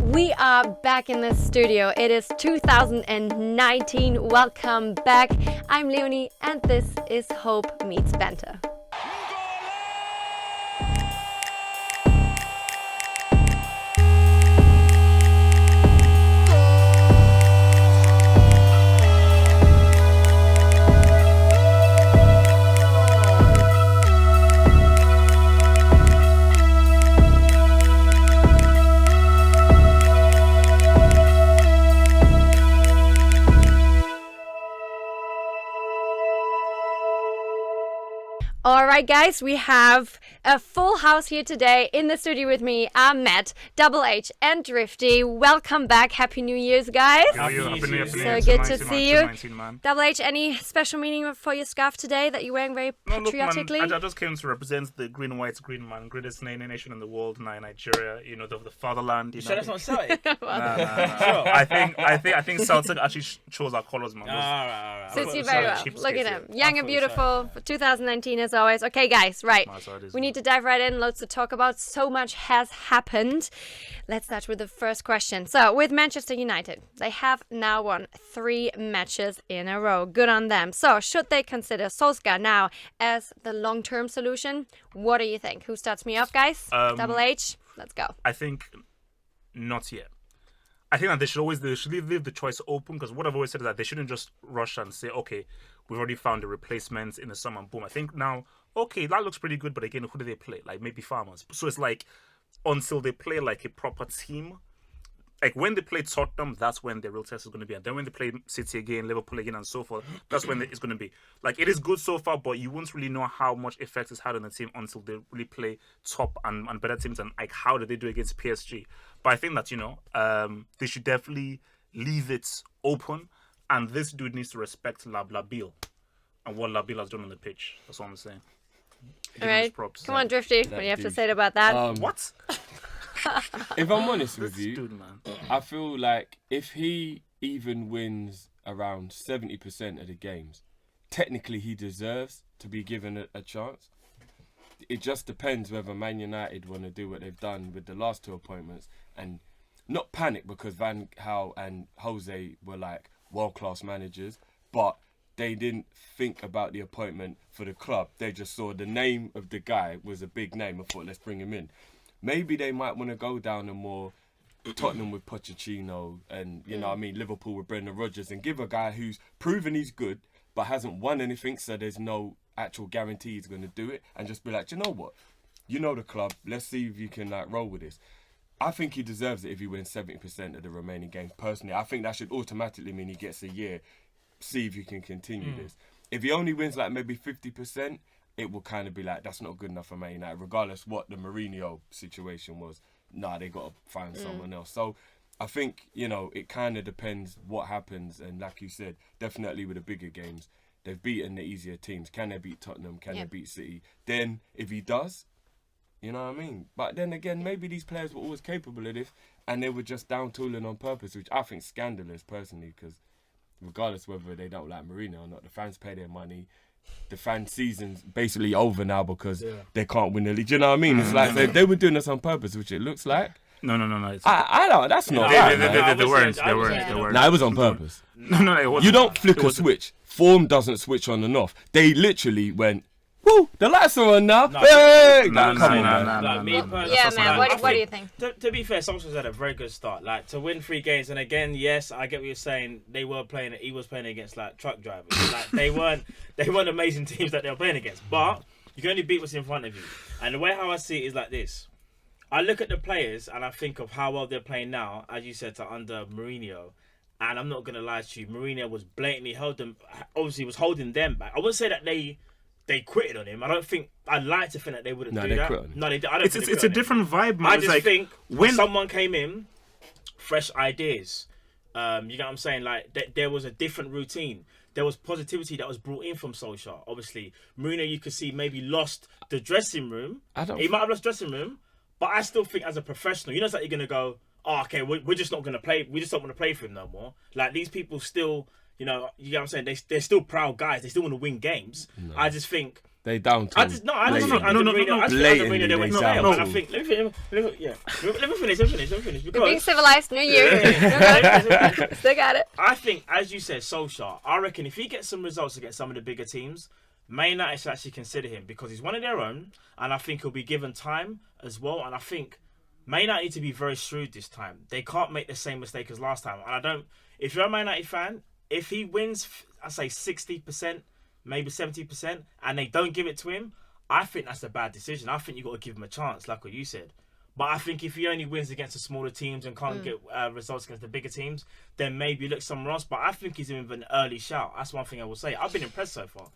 We are back in the studio. It is 2019. Welcome back. I'm Leonie and this is Hope Meets Banter. Alright guys, we have a full house here today. In the studio with me are Matt, Double H and Drifty. Welcome back. Happy New Year's, guys. Happy New Year. So good to see you. Double H, any special meaning for your scarf today that you're wearing very patriotically? I just came to represent the green, white, green man, greatest nation in the world, Nigeria, the fatherland. You sure that's not Celtic? Nah. I think Celtic actually chose our colours, man. All right. Suits you very well. Look at him. Young and beautiful for 2019 as always. Okay, guys, right. We need to dive right in. Loads to talk about. So much has happened. Let's start with the first question. So, with Manchester United, they have now won 3 matches in a row. Good on them. So, should they consider Solskjaer now as the long-term solution? What do you think? Who starts me off, guys? Double H, let's go. I think not yet. I think that they should leave the choice open, because what I've always said is that they shouldn't just rush and say, okay, we've already found a replacement in the summer, and boom. I think now, okay, that looks pretty good, but again, who do they play? Like, maybe Farmers. So it's like, until they play like a proper team, like when they play Tottenham, that's when the real test is going to be. And then when they play City again, Liverpool again, and so forth, that's when it's going to be. Like, it is good so far, but you won't really know how much effect it's had on the team until they really play top and better teams. And like, how did they do against PSG? But I think that, they should definitely leave it open. And this dude needs to respect Labil and what Labil has done on the pitch. That's all I'm saying. All right. Come on, Drifty. What do you have to say about that? What? If I'm honest with you, dude, man. I feel like if he even wins around 70% of the games, technically he deserves to be given a chance. It just depends whether Man United want to do what they've done with the last 2 appointments and not panic, because Van Gaal and Jose were like world-class managers, but they didn't think about the appointment for the club. They just saw the name of the guy was a big name and thought, let's bring him in. Maybe they might want to go down a more Tottenham with Pochettino and, Liverpool with Brendan Rodgers, and give a guy who's proven he's good but hasn't won anything, so there's no actual guarantee he's going to do it, and just be like, you know what? You know the club. Let's see if you can roll with this. I think he deserves it if he wins 70% of the remaining games, personally. I think that should automatically mean he gets a year. See if you can continue this. If he only wins like maybe 50%, it will kind of be like, that's not good enough for Man United, regardless what the Mourinho situation was. Nah, they got to find someone else. So I think, it kind of depends what happens. And like you said, definitely with the bigger games, they've beaten the easier teams. Can they beat Tottenham? Can they beat City? Then if he does, you know what I mean? But then again, maybe these players were always capable of this and they were just down tooling on purpose, which I think is scandalous personally, because regardless whether they don't like Mourinho or not, the fans pay their money. The fan season's basically over now because they can't win the league. Do you know what I mean? It's like they were doing this on purpose, which it looks like. No. I don't. That's not right. They weren't. No, it was on purpose. No, it wasn't. You don't flick a switch. Form doesn't switch on and off. They literally went, woo, the lights are on now. Hey! Come on, man. Yeah, man. What do you think? To be fair, Solskjaer's had a very good start. Like, to win 3 games, and again, yes, I get what you're saying. He was playing against like truck drivers. Like, they weren't amazing teams that they were playing against. But you can only beat what's in front of you. And the way how I see it is like this. I look at the players and I think of how well they're playing now, as you said, under Mourinho. And I'm not gonna lie to you, Mourinho was blatantly holding them back. I wouldn't say that they quitted on him. I'd like to think that they wouldn't do that. Quit on him. No, they I don't think it's a different vibe, man. I just think when someone came in, fresh ideas. You get what I'm saying? Like, there was a different routine. There was positivity that was brought in from Solskjaer. Obviously, Mourinho, you could see, maybe lost the dressing room. He might have lost dressing room, but I still think as a professional, it's like you're going to go, oh, okay, we're just not going to play. We just don't want to play for him no more. Like, these people still, you get what I'm saying? They're still proud guys. They still want to win games. No. I just think They down to. I just under Mourinho they went no, stale. no. And I think let me finish. You're being Because civilized. New year. Still got it. I think, as you said, Solskjaer. I reckon if he gets some results against some of the bigger teams, Man United should actually consider him because he's one of their own, and I think he'll be given time as well. And I think Man United need to be very shrewd this time. They can't make the same mistake as last time. And I don't. If you're a Man United fan, if he wins, I say 60%. Maybe 70%, and they don't give it to him, I think that's a bad decision. I think you've got to give him a chance, like what you said. But I think if he only wins against the smaller teams and can't get results against the bigger teams, then maybe look somewhere else. But I think he's in with an early shout. That's one thing I will say. I've been impressed so far,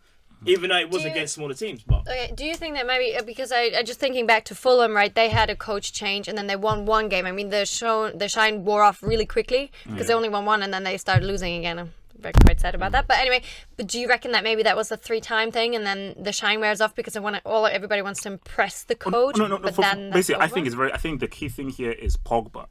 even though it was against smaller teams. But okay, do you think that maybe because I just thinking back to Fulham, right? They had a coach change and then they won one game. I mean, the shine wore off really quickly because they only won one and then they started losing again. I'm quite sad about that. But anyway, do you reckon that maybe that was a 3-time thing and then the shine wears off because everybody wants to impress the coach? No. But then basically, I think the key thing here is Pogba.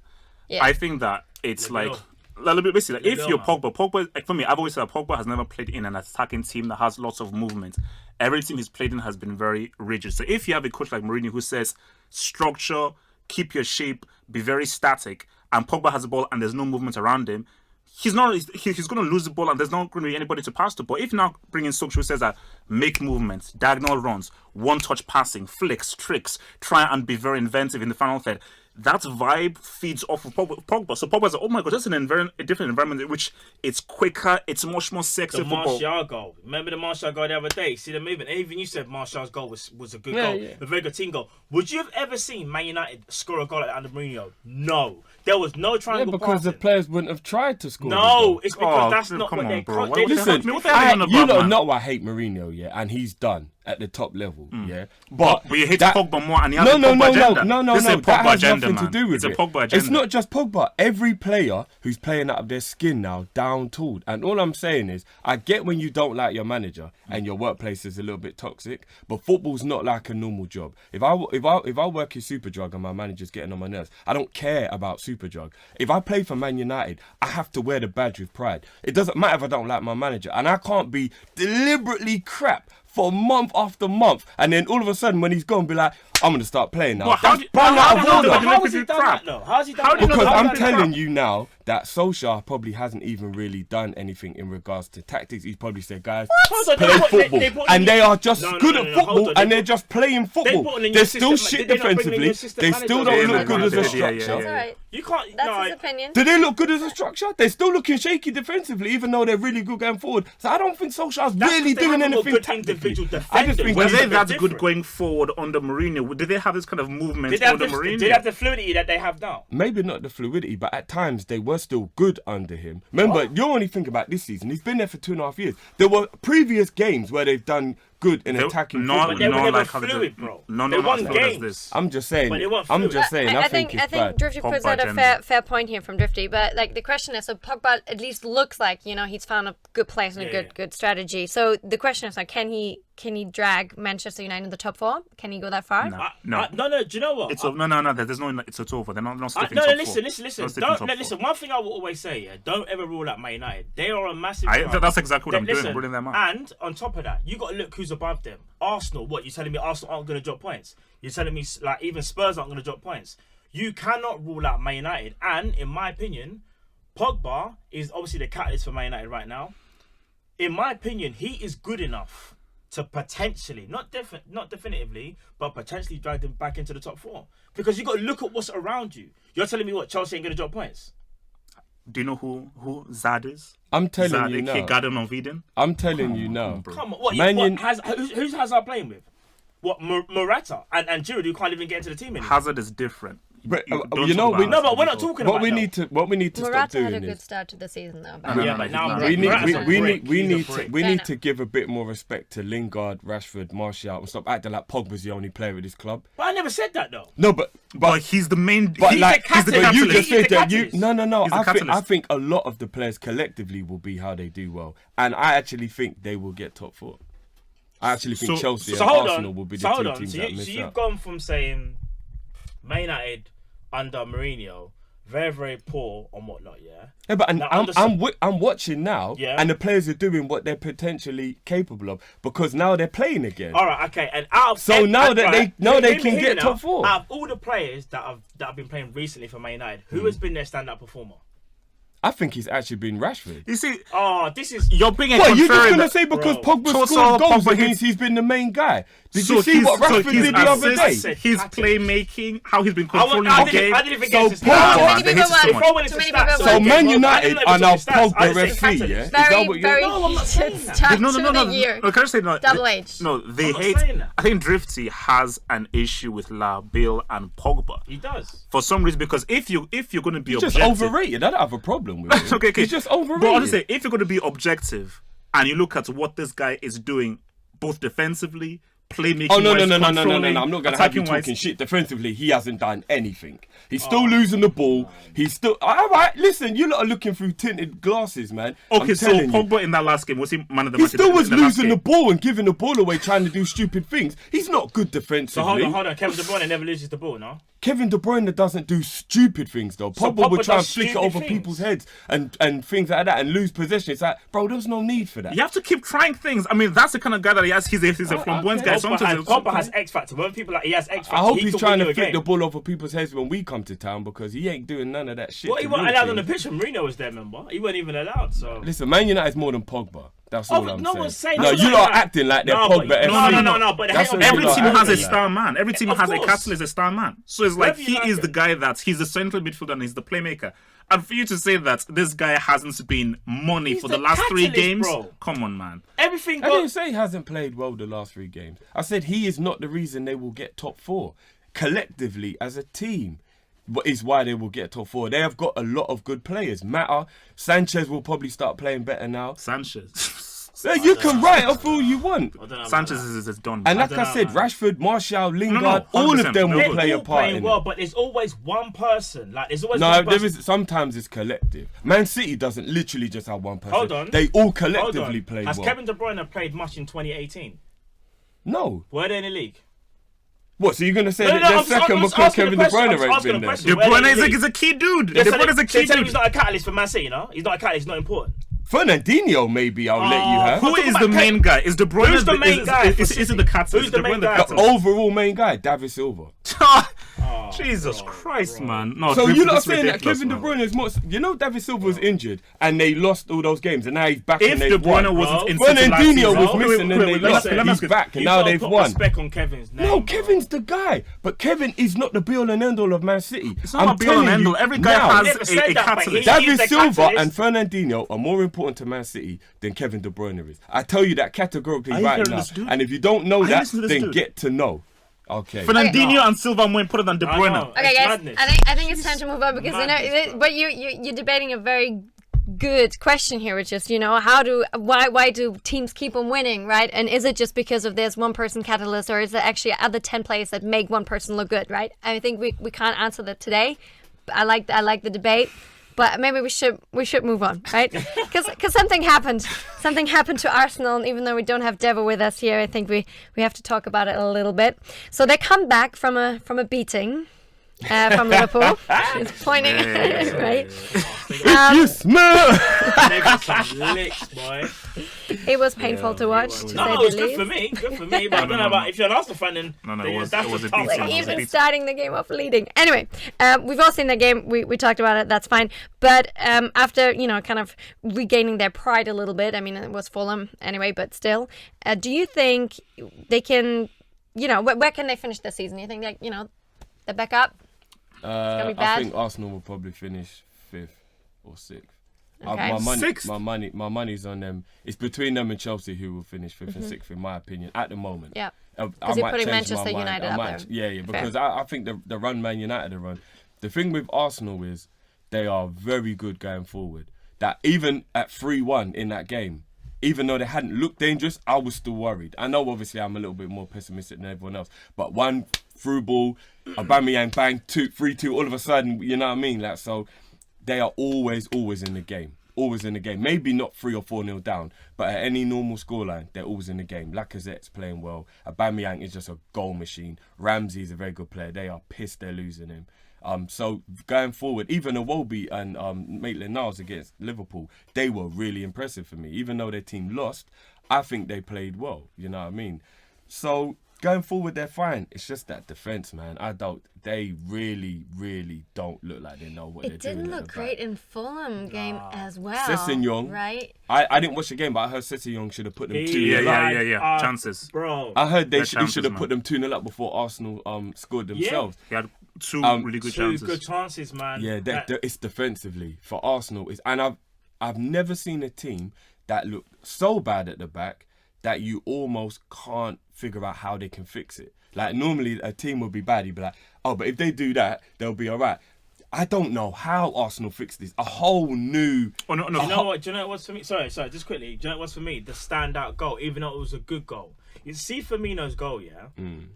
Yeah. I think that it's basically if you're Pogba, like for me, I've always said that Pogba has never played in an attacking team that has lots of movement. Every team he's played in has been very rigid. So if you have a coach like Mourinho who says structure, keep your shape, be very static, and Pogba has the ball and there's no movement around him, he's going to lose the ball and there's not going to be anybody to pass the ball. If you now bring in Solskjaer who says that make movements, diagonal runs, one-touch passing, flicks, tricks, try and be very inventive in the final third, that vibe feeds off of Pogba. So Pogba's like, oh my God, that's a different environment in which it's quicker, it's much more sexy the football. Martial goal. Remember the Martial goal the other day? See the movement? And even you said Martial's goal was a good goal. Yeah. A very good team goal. Would you have ever seen Man United score a goal like that under Mourinho? No. There was no triangle because passing. the players wouldn't have tried to score. No, it's because that's not what they bro. Listen, what the hell are you on you about, man? know I hate Mourinho, yeah, and he's done at the top level, yeah. But you hate Pogba more, and he has no, a Pogba agenda. No. This is a That Pogba has agenda, nothing man. to do with It's it. a Pogba agenda. It's not just Pogba. Every player who's playing out of their skin now, down tooled. And all I'm saying is, I get when you don't like your manager and your workplace is a little bit toxic, but football's not like a normal job. If I work in Superdrug and my manager's getting on my nerves, I don't care about Superdrug. If I play for Man United, I have to wear the badge with pride. It doesn't matter if I don't like my manager, and I can't be deliberately crap for month after month, and then all of a sudden when he's gone, be like, I'm going to start playing now. How has he done that? Because I'm telling you now that Solskjaer probably hasn't even really done anything in regards to tactics. He's probably said, guys, play football. And they are just good at football, and they're just playing football. They're still shit defensively. They still don't look good as a structure. You can't. That's his opinion. Do they look good as a structure? They're still looking shaky defensively, even though they're really good going forward. So I don't think Solskjaer's really doing anything tactically. I just think were they that good going forward under Mourinho? Did they have this kind of movement under Mourinho? Did they have the fluidity that they have now? Maybe not the fluidity, but at times they were still good under him. Remember, you only think about this season. He's been there for 2.5 years. There were previous games where they've done good in attacking football. But they were never fluid, bro. They won games. I'm just saying. I think Drifty puts out a fair point here from Drifty, but like the question is, so Pogba at least looks like he's found a good place and a good strategy. So the question is, like, can he drag Manchester United in the top 4? Can he go that far? No. Do you know what? It's no. There's no. It's over. They're not sticking no, top listen. Listen. One thing I will always say, don't ever rule out Man United. They are a massive. That's exactly what I'm doing. Ruling them out. And on top of that, you got to look who's above them. Arsenal. What you telling me? Arsenal aren't going to drop points. You're telling me like even Spurs aren't going to drop points. You cannot rule out Man United. And in my opinion, Pogba is obviously the catalyst for Man United right now. In my opinion, he is good enough to potentially, not definitively, but potentially drag them back into the top 4. Because you got to look at what's around you. You're telling me what, Chelsea ain't going to drop points? Do you know who Zad is? I'm telling you now. Garden of Eden? I'm telling you now. Come on, who's Hazard playing with? What, Morata and Giroud, who can't even get into the team anymore? Hazard is different. But but we're not talking about what we need to Morata stop doing had a is good start to the season though. we need to give a bit more respect to Lingard, Rashford, Martial, and stop acting like Pogba's the only player with this club. But I never said that though. No, but he's the main. But he's the catalyst. you just said that you. catalyst. No. He's the I think a lot of the players collectively will be how they do well, and I actually think they will get top 4. I actually think Chelsea and Arsenal will be the two teams that miss out. So you've gone from saying Man United under Mourinho very, very poor on whatnot, yeah? Yeah, but Now, I'm watching now, Yeah. and the players are doing what they're potentially capable of because now they're playing again. All right, okay. And out of So now that they can get top 4. Out of all the players that have been playing recently for Man United, who has been their standout performer? I think he's actually been Rashford. You see, this is you're being What, you're just contrarian. going to say because Pogba Total scored goals, Pogba it means hits- he's been the main guy? Did So you see his- what so Rashford his did the other day? assists, his playmaking, how he's been I controlling the game. didn't even So get to Pogba- stats. Too many people want- Before I went into too many stats, people So want- Man I United didn't are know now it was stats. I Pogba didn't say FC, catalyst. yeah? Is Very, that what very you're... No, I'm not saying that. start No, to the year. No, can I say no? Double H. No, they I'm not hate. saying that. I think Drifty has an issue with Bill and Pogba He does. for some reason because if you're going to be Just objective, overrated. I don't have a problem with it. okay. He's just But overrated. honestly, if you're going to be objective and you look at what this guy is doing, both defensively, playmaking, Oh, no. wise, I'm not controlling, going to have you attacking-wise, talking shit. Defensively, he hasn't done anything. He's still losing the ball. He's still... All right, listen, you lot are looking through tinted glasses, man. Okay, I'm so telling you. Pogba in that last game, was he man of the He match? still was in the last losing the game? ball and giving the ball away, trying to do stupid things. He's not good So defensively. hold on. Kevin De Bruyne never loses the ball, no? Kevin De Bruyne doesn't do stupid things though. So Pogba would Pogba try and does flick it stupid over things. people's heads and things like that and lose possession. It's like, bro, there's no need for that. You have to keep trying things. I mean, that's the kind of guy that he has. He's a flamboyant okay. guy. Pogba has X factor. When people like he has X factor, I hope he he's could trying win to you a flick game. the ball over people's heads when we come to town because he ain't doing none of that shit. Well, he to wasn't win allowed on the things. pitch when Mourinho was there, remember? He wasn't even allowed, so... Listen, Man United's more than Pogba. That's all I'm no saying. one's saying... No, that's you not lot are like- acting like they're No, Pogba but- FC. No, but That's hang what on, Every you lot team are has a acting star man. Every team Of has a course. catalyst, a star man. So it's like Whether you he like is it. the guy he's the central midfielder and he's the playmaker. And for you to say that this guy hasn't been money He's for the the last 3 catalyst, games, bro. come on, man. Everything I didn't got... say he hasn't played well the last 3 games. I said he is not the reason they will get top 4. Collectively, as a team, is why they will get top 4. They have got a lot of good players. Sanchez will probably start playing better now. Sanchez. So you can write off all you want. I don't know about Sanchez that. is done. And like don't I know, said, man. Rashford, Martial, Lingard, no, all of 100%. them will They're play a all part playing in well, it. but there's always one person. Like, there's always No, one there person. is sometimes it's collective. Man City doesn't literally just have one person. Hold on. They all Hold collectively on. play Has well. Kevin De Bruyne played much in 2018? No. Were they in the league? What? So you're gonna say No, that no, they're I'm second asking because the Kevin De question. Bruyne I'm ain't asking been the there? question. De Where Bruyne they is league? a key dude. Yeah, De so Bruyne is a they're key telling me he's dude. not a catalyst for Man City, no? He's not a catalyst, he's not important. Fernandinho, maybe I'll let you have. Who talking is about the main guy? Is De Bruyne Who's the main guy for Is it City? the catalyst? Who's Is the De Bruyne main the guy? The catalyst? overall main guy, David Silva. Jesus Christ, man. No, So this you lot are is saying that ridiculous, Kevin De man. Bruyne is more... You know David Silva was injured and they lost all those games and now he's back If and De they've Bruyne won. wasn't in Fernandinho was Wait, missing wait, and wait, they let lost. me ask He's you- back and You now gotta they've put won. respect on Kevin's name. No, bro. Kevin's the guy, but Kevin is not the be-all and end-all of Man City. It's not a be-all and end-all. Every guy Never has said a that, but catalyst. he- David the Silva catalyst. and Fernandinho are more important to Man City than Kevin De Bruyne is. I tell you that categorically Are you right hearing now. this dude? And if you don't know Are you that, listening to this then dude? get to know. Okay. Fernandinho No. and Silva are more important than De I Bruyne. know. Okay, It's guys. madness. I think it's time to move on because Madness, bro. but you're debating a very good question here, which is why do teams keep on winning, right? And is it just because of there's one person catalyst, or is it actually other 10 players that make one person look good, right? I think we can't answer that today. I like the debate. But maybe we should move on, right? Because something happened to Arsenal, and even though we don't have Devo with us here, I think we have to talk about it a little bit. So they come back from a beating from Liverpool. She's pointing, right? You smell. They got some licks, boy. It was painful to watch, to No, say it the was good least. for me. Good for me. But I don't know about if you're an Arsenal fan, then No, then it was that's a just tough. beating. Like It was a even beating. starting the game off leading. Anyway, we've all seen the game. We talked about it. That's fine. But after kind of regaining their pride a little bit. I mean, it was Fulham anyway, but still. Do you think they can? Where can they finish this season? You think they're back up? gonna be I bad? think Arsenal will probably finish 5th or 6th. Okay. Sixth? My money's on them. It's between them and Chelsea who will finish 5th and 6th, in my opinion, at the moment. Yeah. I Because you're might putting change my Manchester mind. United I up might- there. Yeah, because I think the run Man United are run. The thing with Arsenal is they are very good going forward. That even at 3-1 in that game, even though they hadn't looked dangerous, I was still worried. I know obviously I'm a little bit more pessimistic than everyone else, but one through ball, Aubameyang bang, 3-2, all of a sudden, you know what I mean? Like, so they are always in the game. Always in the game. Maybe not 3 or 4-0 down, but at any normal scoreline, they're always in the game. Lacazette's playing well. Aubameyang is just a goal machine. Ramsey's a very good player. They are pissed they're losing him. So going forward, even Iwobi and Maitland-Niles against Liverpool, they were really impressive for me. Even though their team lost, I think they played well. You know what I mean? So going forward, they're fine. It's just that defence, man. They really, really don't look like they know what they're doing. It didn't look great in Fulham game as well. Sessegnon, right? I didn't watch the game, but I heard Sessegnon should have put them 2-0 Yeah. Chances. Bro. I heard he should have put them 2-0 up before Arsenal scored themselves. He had two really good chances. Two good chances, man. Yeah, it's defensively for Arsenal. And I've never seen a team that looked so bad at the back that you almost can't figure out how they can fix it. Like, normally a team would be bad, you'd be like, oh, but if they do that, they'll be all right. I don't know how Arsenal fixed this. A whole new... Oh, no. Do you know what was for me? Sorry, just quickly. Do you know what was for me? The standout goal, even though it was a good goal. You see Firmino's goal, yeah?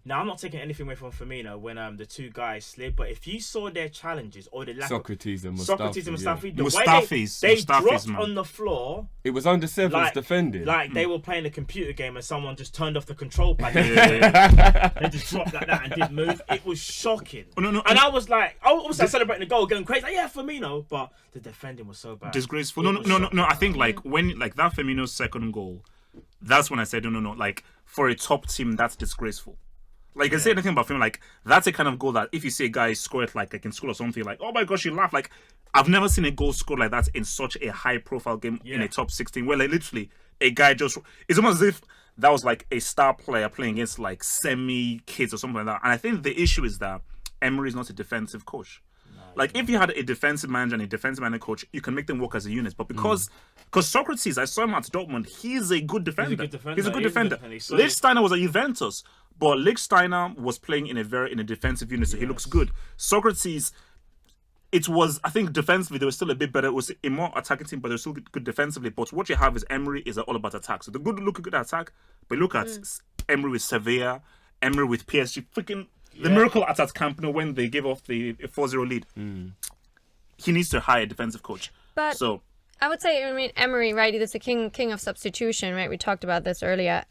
Now, I'm not taking anything away from Firmino when the two guys slid, but if you saw their challenges or the lack Socrates of... and Mustafi, the Mustafi's, way they Mustafi's, dropped man. on the floor... It was under sevens defending. Like they were playing a computer game and someone just turned off the control pad. They just dropped like that and didn't move. It was shocking. No, and I was like, I was celebrating the goal, going crazy. Like, yeah, Firmino, but the defending was so bad. Disgraceful. No. I think like when like that Firmino's second goal, that's when I said no. Like for a top team, that's disgraceful. Like, I say anything about Firmino, like that's a kind of goal that if you see a guy score it like in school or something, like oh my gosh, you laugh. Like I've never seen a goal scored like that in such a high-profile game in a top 16, where like literally a guy just it's almost as if that was like a star player playing against like semi-kids or something like that. And I think the issue is that Emery is not a defensive coach. Like, if you had a defensive manager and a defensive manager coach, you can make them work as a unit. But because Socrates, I saw him at Dortmund, he's a good defender. He's a good defender. Lichtsteiner was at Juventus, but Lichtsteiner was playing in a defensive unit, so he looks good. Socrates, it was, I think, defensively, they were still a bit better. It was a more attacking team, but they were still good defensively. But what you have is Emery is all about attack. So the good attack, but look at Emery with Sevilla, Emery with PSG, freaking... The miracle at Camp Nou when they gave off the 4-0 lead. He needs to hire a defensive coach. But so I would say, I mean, Emery, right? He's the king of substitution, right? We talked about this earlier.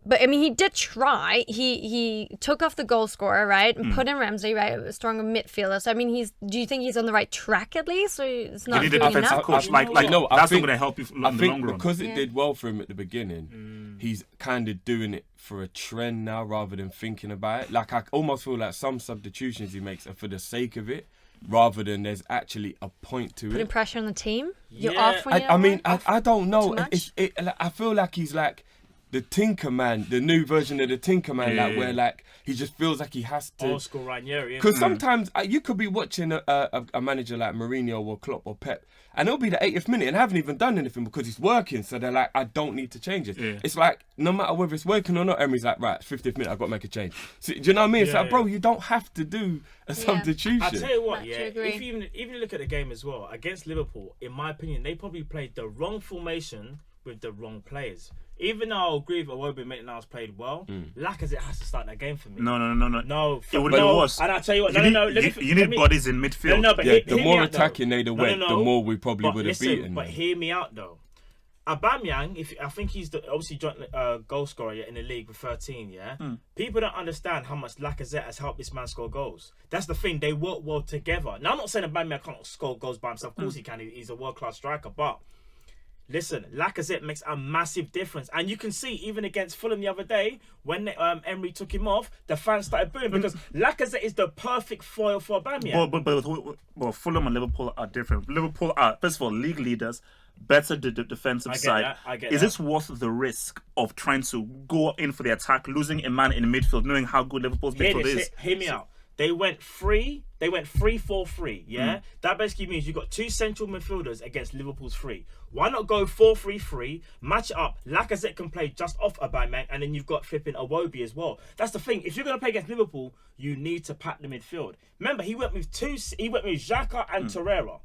But I mean, he did try. He took off the goal scorer, right, and put in Ramsey, right, a stronger midfielder. So I mean, do you think he's on the right track at least, or it's not? You need a defensive coach. That's not going to help you in the long run. Because it did well for him at the beginning. He's kind of doing it for a trend now rather than thinking about it. Like, I almost feel like some substitutions he makes are for the sake of it, rather than there's actually a point to it. Putting pressure on the team. You're off when I don't know. I feel like he's like the Tinker Man, the new version of the Tinker Man, where like he just feels like he has to. Old school Ranieri. Because sometimes you could be watching a manager like Mourinho or Klopp or Pep, and it'll be the 80th minute and haven't even done anything because he's working. So they're like, I don't need to change it. Yeah. It's like, no matter whether it's working or not, Emery's like, right, 50th minute, I've got to make a change. So, do you know what I mean? It's like, bro, you don't have to do a substitution. I'll tell you what, if you look at the game as well, against Liverpool, in my opinion, they probably played the wrong formation with the wrong players. Even though I'll agree with Iwobi Maitland-Niles played well, Lacazette has to start that game for me. No. It would be worse. And I'll tell you what, you need bodies in midfield. The more attacking they'd have went, the more we probably would have beaten. But hear me out though. Aubameyang, I think he's obviously joint goal scorer in the league with 13. People don't understand how much Lacazette has helped this man score goals. That's the thing; they work well together. Now I'm not saying Aubameyang can't score goals by himself. Of course he can. He's a world-class striker, but. Listen, Lacazette makes a massive difference. And you can see, even against Fulham the other day, when Emery took him off, the fans started booing because Lacazette is the perfect foil for Aubameyang. But Fulham and Liverpool are different. Liverpool are, first of all, league leaders, better the defensive side. Is this worth the risk of trying to go in for the attack, losing a man in the midfield, knowing how good Liverpool's midfield is? Hear me out. They went 3-4-3, yeah? That basically means you've got two central midfielders against Liverpool's 3. Why not go 4-3-3, match it up, Lacazette can play just off Aubameyang, and then you've got flipping Iwobi as well. That's the thing. If you're going to play against Liverpool, you need to pack the midfield. Remember, he went with Xhaka and Torreira.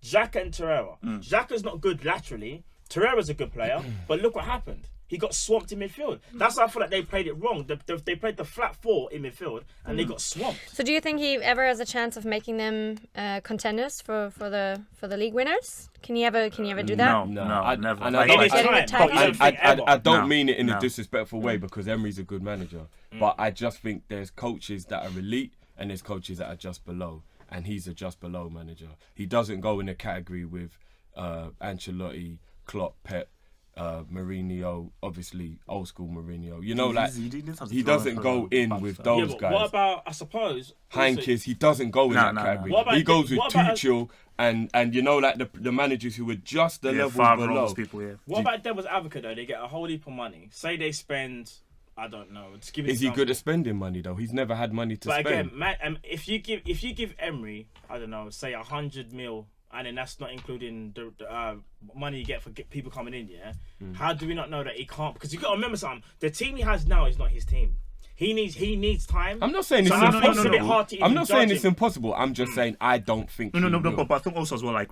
Xhaka's not good laterally. Torreira's a good player, but look what happened. He got swamped in midfield. That's why I feel like they played it wrong. They played the flat four in midfield and they got swamped. So do you think he ever has a chance of making them contenders for the league winners? Can he ever do that? No, never. I don't mean it in a disrespectful way because Emery's a good manager. But I just think there's coaches that are elite and there's coaches that are just below, and he's a just below manager. He doesn't go in a category with Ancelotti, Klopp, Pep, Mourinho, obviously old school Mourinho. You know, like he doesn't go in with those guys. What about, I suppose, Heinkes? He doesn't go in that category. He goes with Tuchel and you know, like the managers who were just the level below. People, What about devil's advocate though? They get a whole heap of money. Say they spend, I don't know. Is he good at spending money though? He's never had money to spend. But again, man, if you give Emery, I don't know, say 100 mil. And then that's not including the money you get for people coming in, yeah? How do we not know that he can't? Because you got to remember something. The team he has now is not his team. He needs time. I'm not saying it's impossible. I'm not saying it's impossible. I'm just saying I don't think but I think also as well, like,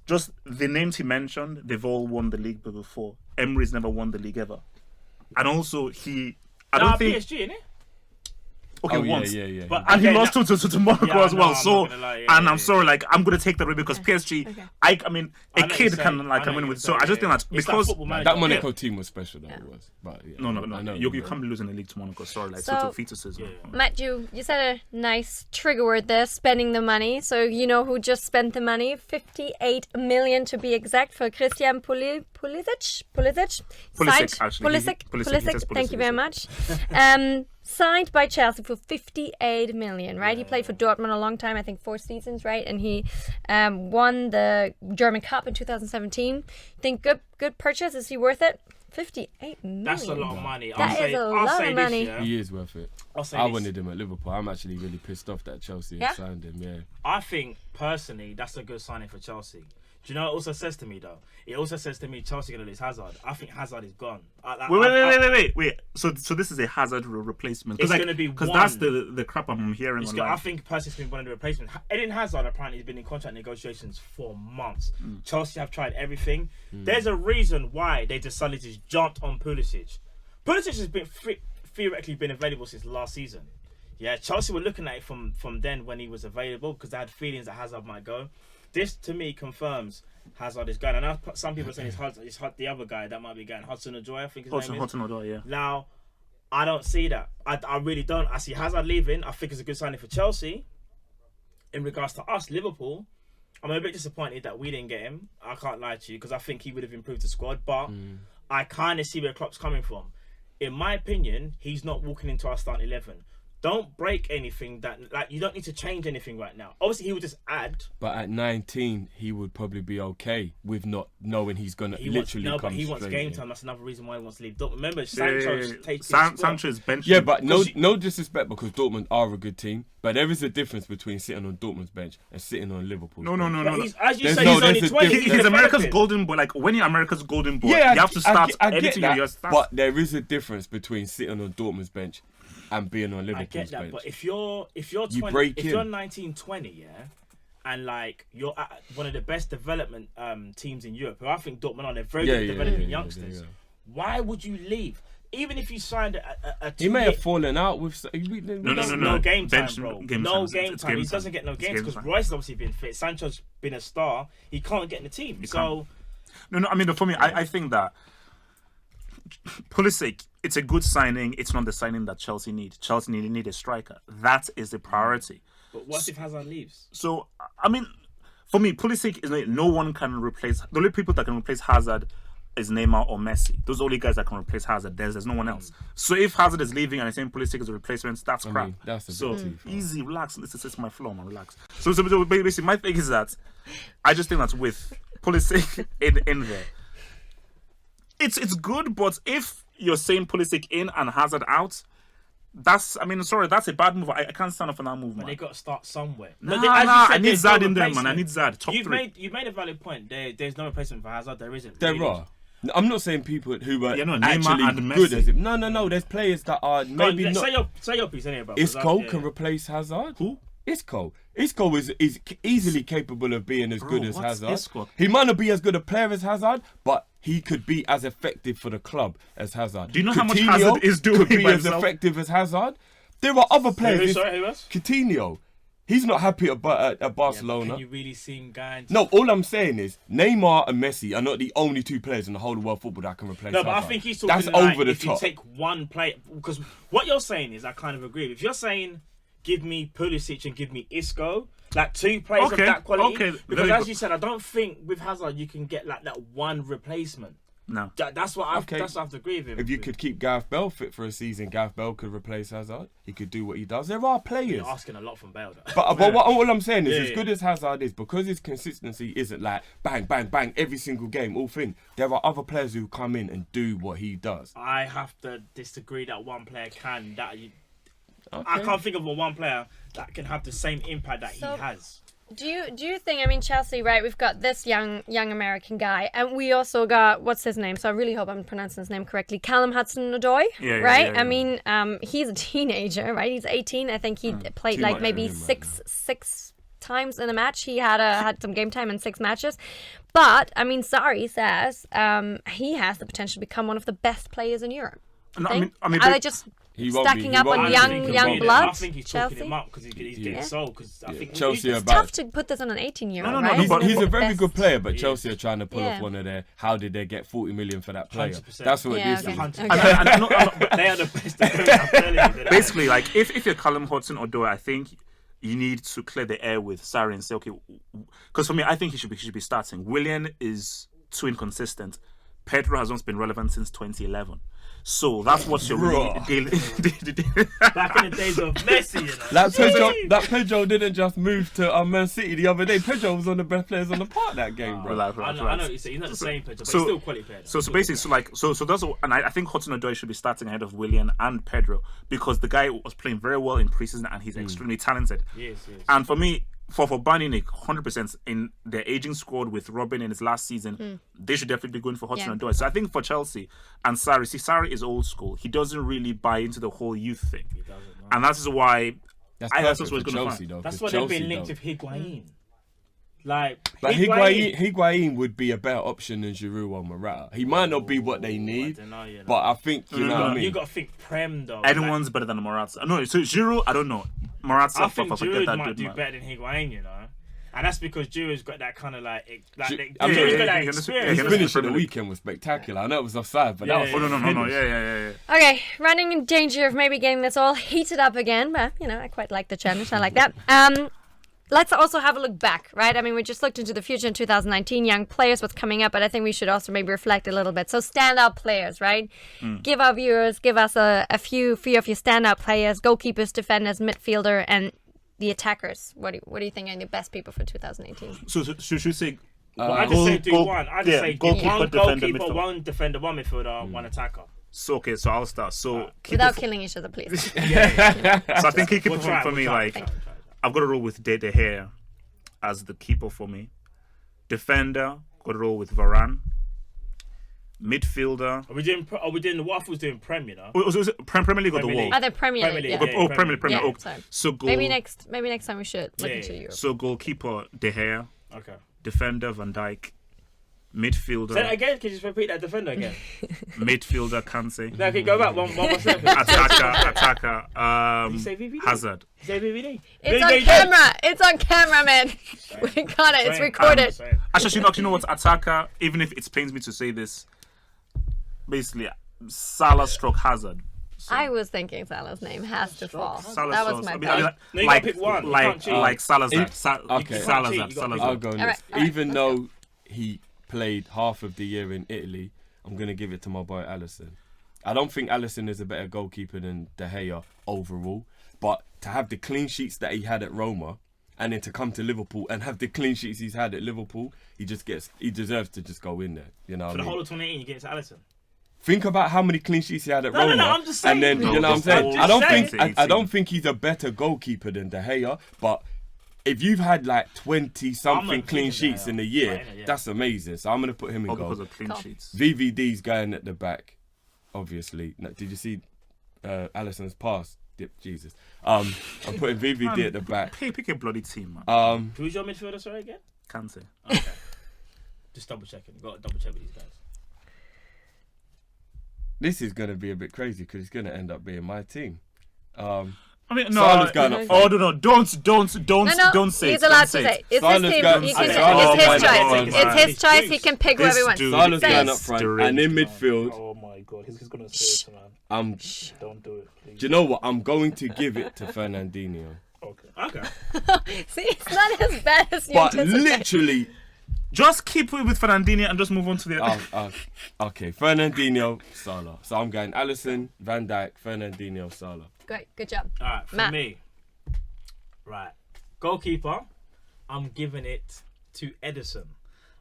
just the names he mentioned, they've all won the league before. Emery's never won the league ever. And also, I don't think... PSG, innit? Okay, once. But he lost to Monaco as well. I'm sorry, like I'm gonna take that away because PSG. Okay. I mean, a kid can come in with. So I just think that because that Monaco team was special, though it was. But no, you can't be losing the league to Monaco. Sorry, like so fetuses. Matt, you said a nice trigger word there, spending the money. So you know who just spent the money? 58 million to be exact for Christian Pulisic. Pulisic. Thank you very much. Signed by Chelsea for 58 million, right? He played for Dortmund a long time, I think 4 seasons, right? And he won the German Cup in 2017. Think good purchase? Is he worth it? 58 million. That's a lot of money. That is a lot of money. He is worth it. I wanted him at Liverpool. I'm actually really pissed off that Chelsea signed him, yeah. I think, personally, that's a good signing for Chelsea. Do you know what it also says to me, though? It also says to me Chelsea are going to lose Hazard. I think Hazard is gone. Wait. So this is a Hazard replacement. It's going to be because that's the crap I'm hearing. I think personally it's going to be one of the replacements. Eden Hazard apparently has been in contract negotiations for months. Chelsea have tried everything. There's a reason why they decided to jump on Pulisic. Pulisic has been theoretically been available since last season. Yeah, Chelsea were looking at it from then when he was available because they had feelings that Hazard might go. This, to me, confirms Hazard is going. I know some people are saying it's the other guy that might be going. Hudson-Odoi, I think his name is. Hudson-Odoi, yeah. Now, I don't see that. I really don't. I see Hazard leaving. I think it's a good signing for Chelsea. In regards to us, Liverpool, I'm a bit disappointed that we didn't get him. I can't lie to you because I think he would have improved the squad. But I kind of see where Klopp's coming from. In my opinion, he's not walking into our starting 11. Don't break anything you don't need to change anything right now. Obviously, he would just add. But at 19, he would probably be okay with not knowing he's going to literally come but he wants game time. That's another reason why he wants to leave. Remember, Sancho's bench. Yeah, but no disrespect because Dortmund are a good team. But there is a difference between sitting on Dortmund's bench and sitting on Liverpool's bench. No. As you say, he's only 20. He's America's golden boy. Like, when you're America's golden boy, you have to start editing your stats. But there is a difference between sitting on Dortmund's bench and being on Liverpool's bench. I get that, but if you're 20, if you're 19, 20, yeah, and like you're at one of the best development teams in Europe, who I think Dortmund are, they're very good at developing youngsters. Why would you leave? Even if you signed a team, he may have fallen out with. No game time, bro. No game time. He doesn't get no games because Royce has obviously been fit. Sancho's been a star. He can't get in the team. So no. I mean, for me, I think that Pulisic, it's a good signing. It's not the signing that Chelsea need. Chelsea need a striker. That is the priority. But what if Hazard leaves? So, I mean, for me, Pulisic is like, no one can replace. The only people that can replace Hazard is Neymar or Messi. Those are the only guys that can replace Hazard. There's no one else. So if Hazard is leaving and I think Pulisic is a replacement, that's crap. That's a so easy, relax. This is my flow, man. Relax. So basically, my thing is that I just think that with Pulisic in there, it's good. But if you're saying Pulisic in and Hazard out, that's a bad move. I can't stand up for that move, man. But they got to start somewhere. I need Zad in there, man. I need Zad. Top three. You've made a valid point. There's no replacement for Hazard. There isn't. There are. I'm not saying people who are Neymar actually and Messi. good as him. No. There's players that are maybe not. Say your piece anyway, bro. Isco can replace Hazard. Who? Isco is easily capable of being as good as Hazard. Isco? He might not be as good a player as Hazard, but he could be as effective for the club as Hazard. Do you know how much Hazard is doing could be by as himself? effective as Hazard? There are other players. Who else? Coutinho. He's not happy at Barcelona. Can you really see him going? No, all I'm saying is Neymar and Messi are not the only two players in the whole of world football that can replace Hazard. But I think he's talking that's like over the if top. you take one player, because what you're saying is I kind of agree. If you're saying give me Pulisic and give me Isco. Like 2 players of that quality. Okay. Because as you said, I don't think with Hazard you can get like that one replacement. No. That's what I have to agree with him. If you could keep Gareth Bale fit for a season, Gareth Bale could replace Hazard. He could do what he does. There are players. You're asking a lot from Bale, though. But all I'm saying is, as good as Hazard is, because his consistency isn't like bang, bang, bang every single game, all thing. There are other players who come in and do what he does. I have to disagree that one player can. I can't think of one player that can have the same impact that he has. Do you think, I mean, Chelsea, right, we've got this young American guy, and we also got, what's his name? So I really hope I'm pronouncing his name correctly. Callum Hudson-Odoi, right? I mean, he's a teenager, right? He's 18. I think he played like maybe six times in a match. He had some game time in 6 matches. But, I mean, Sarri says he has the potential to become one of the best players in Europe. I mean, are they just stacking up on young blood? I think he's talking him up because he's getting sold. Because I think Chelsea it's tough to put this on an 18-year-old, right? He's a very good player, but Chelsea are trying to pull off one of their. How did they get 40 million for that player? 100%. That's what this is. Okay. They are the best. I'm telling you, basically, like if you're Callum Hudson-Odoi, I think you need to clear the air with Sarri and say, okay, because for me, I think he should be starting. Willian is too inconsistent. Pedro has not been relevant since 2011. So that's what you're really back in the days of Messi, you know. That Pedro didn't just move to Man City the other day. Pedro was one of the best players on the park that game, bro. I know what you're saying. He's not the same Pedro, but he's still quality player. So that's and I think Hudson-Odoi should be starting ahead of Willian and Pedro because the guy was playing very well in preseason and he's extremely talented. Yes. And for me, for Bayern 100% in their aging squad with Robin in his last season, they should definitely be going for Hudson-Odoi. So I think for Chelsea and Sarri is old school. He doesn't really buy into the whole youth thing. He doesn't, no. And that is why that's what's going to find. That's why they've been linked with Higuain. But Higuain would be a better option than Giroud or Morata. He might not be what they need, but I think you know what I mean. You got to think Prem though. Anyone's better than Morata. No, so Giroud, I don't know. Morata, I think Giroud might do better than Higuain, you know. And that's because Giroud's got that kind of Giroud's got that experience. His finish at the weekend was spectacular. I know it was offside, but that was no. Okay, running in danger of maybe getting this all heated up again, but you know, I quite like the challenge. I like that. Let's also have a look back, right? I mean, we just looked into the future in 2019, young players, what's coming up, but I think we should also maybe reflect a little bit. So standout players, right? Give our viewers, give us a few of your standout players, goalkeepers, defenders, midfielder, and the attackers. What do you think are the best people for 2018? So should we say? I just say do one. I just say goalkeeper, one defender, goalkeeper, one defender, one midfielder, one attacker. So so I'll start. So without killing each other, please. So I think keeper for me, I've got to roll with De Gea as the keeper for me. Defender, got to roll with Varane. Midfielder. Are we doing what I was doing Prem, you know? Was it Premier League or the World? Other Premier League. Yeah. Premier League. Yeah, okay. So maybe next time we should look into Europe. So goalkeeper De Gea. Okay. Defender Van Dijk. Midfielder. Say that again. Can you just repeat that defender again? Midfielder Kante. No, okay, go back one more second. Attacker. Did you say VVD? Hazard. Did you say VVD? It's on camera. It's on camera, man. We got it. It's recorded. Actually, you know what? Attacker. Even if it pains me to say this, basically Salah / Hazard. So, I was thinking Salah's name has to fall. That was my pick. You gotta pick one. Like Salazar. Salazar. I'll go next. All right, Even though he played half of the year in Italy, I'm going to give it to my boy Alisson. I don't think Alisson is a better goalkeeper than De Gea overall, but to have the clean sheets that he had at Roma and then to come to Liverpool and have the clean sheets he's had at Liverpool, he deserves to just go in there. You know, for the whole of 2018, you get to Alisson. Think about how many clean sheets he had at Roma. No, I'm just saying. And then, you know what I'm saying? I don't think he's a better goalkeeper than De Gea, but if you've had like 20-something clean sheets in a year, that's amazing. So I'm going to put him in goal. Because of clean sheets. VVD's going at the back, obviously. No, did you see Alisson's pass? Jesus. I'm putting VVD at the back. Pick a bloody team, man. Who's your midfielder, sorry, again? Kante. Okay. Just double checking. Got to double check with these guys. This is going to be a bit crazy because it's going to end up being my team. I mean, no. Salah's going up Oh front. no! Don't say. He's it, allowed don't to say say. it. It's his Salah's team. going- He can, Oh it's his my choice. God, It's man. his choice. He can pick This whoever he wants. dude Salah's Say going it. up front, Deranged, and in man. midfield, Oh my God, he's gonna say it, man. Don't do it, please. do you know what? I'm going to give it to Fernandinho. Okay. See, it's not as bad as you But anticipated. literally, Just keep it with Fernandinho and just move on to the. okay, Fernandinho, Salah. So I'm going Alisson, Van Dijk, Fernandinho, Salah. Great, good job. All right, for Matt. me, right, goalkeeper, I'm giving it to Edison.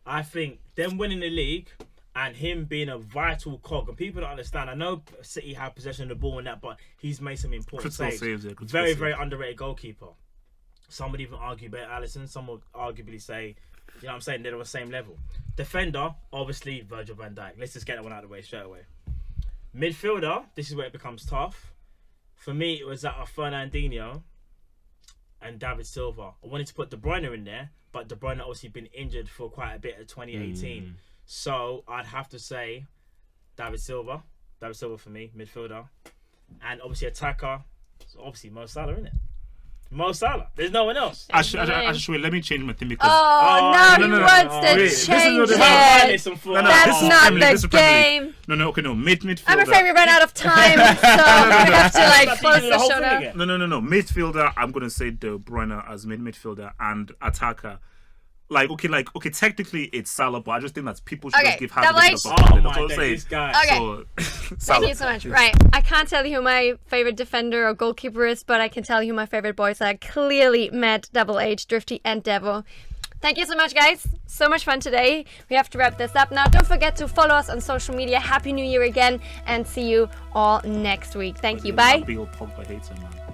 I think them winning the league and him being a vital cog, and people don't understand. I know City have possession of the ball and that, but he's made some important Critical saves. saves, yeah, critical Very, saves. very underrated goalkeeper. Some would even argue better Alisson. Some would arguably say, you know what I'm saying, they're on the same level. Defender, obviously Virgil van Dijk. Let's just get that one out of the way straight away. Midfielder, this is where it becomes tough. For me, it was that of Fernandinho and David Silva. I wanted to put De Bruyne in there, but De Bruyne obviously been injured for quite a bit of 2018. So I'd have to say David Silva. David Silva for me, midfielder. And obviously attacker, so obviously Mo Salah, innit? Mo Salah. There's no one else. Actually, let me change my thing because. Oh, no, no, no, he no. wants Wait, to this is change not the- it. This That's is not Premier League, this the is Premier League. game. No, okay, no. Midfielder. I'm afraid we ran out of time, so we have to like close the show now. No. Midfielder, I'm gonna say De Bruyne as midfielder and attacker. Okay, technically it's Salah, but I just think that people should just give half double the H. bit of Oh that's my what I'm God, saying. this guy. Okay. So, Thank Salah. you so much. Right. I can't tell you who my favorite defender or goalkeeper is, but I can tell you who my favorite boys are. Clearly Matt, Double H, Drifty, and Devo. Thank you so much, guys. So much fun today. We have to wrap this up now. Don't forget to follow us on social media. Happy New Year again, and see you all next week. Thank you. Bye. Big old Pogba hater, man.